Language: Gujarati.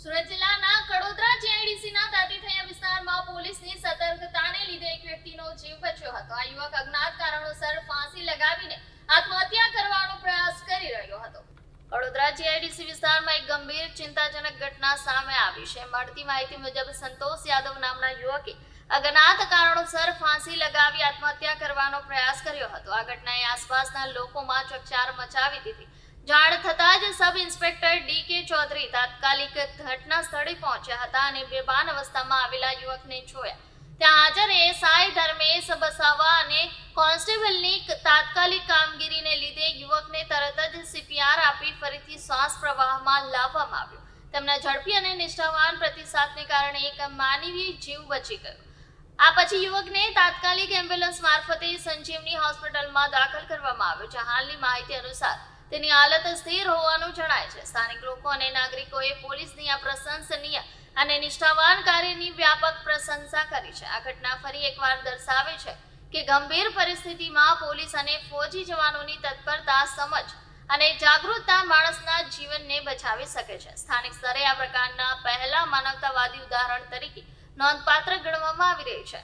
સુરત જિલ્લાના કડોદરા જીઆઈડીસીના તાતીથૈયા વિસ્તારમાં પોલીસની સતર્કતાને લીધે એક વ્યક્તિનો જીવ બચ્યો હતો. આ યુવક અજ્ઞાત કારણોસર ફાંસી લગાવીને આત્મહત્યા કરવાનો પ્રયાસ કરી રહ્યો હતો. કડોદરા જીઆઈડીસી વિસ્તારમાં એક ગંભીર ચિંતાજનક ઘટના સામે આવી છે. મળતી માહિતી મુજબ સંતોષ યાદવ નામના યુવકે અજ્ઞાત કારણોસર ફાંસી લગાવી આત્મહત્યા કરવાનો પ્રયાસ કર્યો હતો. આ ઘટનાએ આસપાસના લોકોમાં ચકચાર મચાવી દીધી. જાણ થતાં જ સબ ઇન્સ્પેક્ટર ડી.કે. ચૌધરી તાત્કાલિક ઘટના સ્થળે પહોંચ્યા હતા અને બેભાન અવસ્થામાં આવેલા યુવકને જોયા. ત્યાં હાજર એએસઆઈ ધર્મેશ વસાવા અને કોન્સ્ટેબલની તાત્કાલિક કામગીરીને લીધે યુવકને તરત જ સીપીઆર આપી ફરીથી શ્વાસ પ્રવાહમાં લાવવામાં આવ્યો. તેમના ઝડપી અને નિષ્ઠાવાન પ્રતિસાદને કારણે એક માનવીય જીવ બચી ગયો. આ પછી યુવકને તાત્કાલિક એમ્બ્યુલન્સ મારફતે સંજીવની હોસ્પિટલમાં દાખલ કરવામાં આવ્યો, જ્યાં હાલની માહિતી અનુસાર તેની હાલત સ્થિર હોવાનું જણાય છે. સ્થાનિક લોકો અને નાગરિકોએ પોલીસની આ પ્રશંસનીય અને નિષ્ઠાવાન કાર્યની વ્યાપક પ્રશંસા કરી છે. આ ઘટના ફરી એકવાર દર્શાવે છે કે ગંભીર પરિસ્થિતિમાં પોલીસ અને ફૌજી જવાનોની તત્પરતા, સમજ અને જાગૃતતા માણસના જીવનને બચાવી શકે છે. સ્થાનિક સ્તરે આ પ્રકારના પહેલા માનવતાવાદી ઉદાહરણ તરીકે નોંધપાત્ર ગણવામાં આવી રહી છે.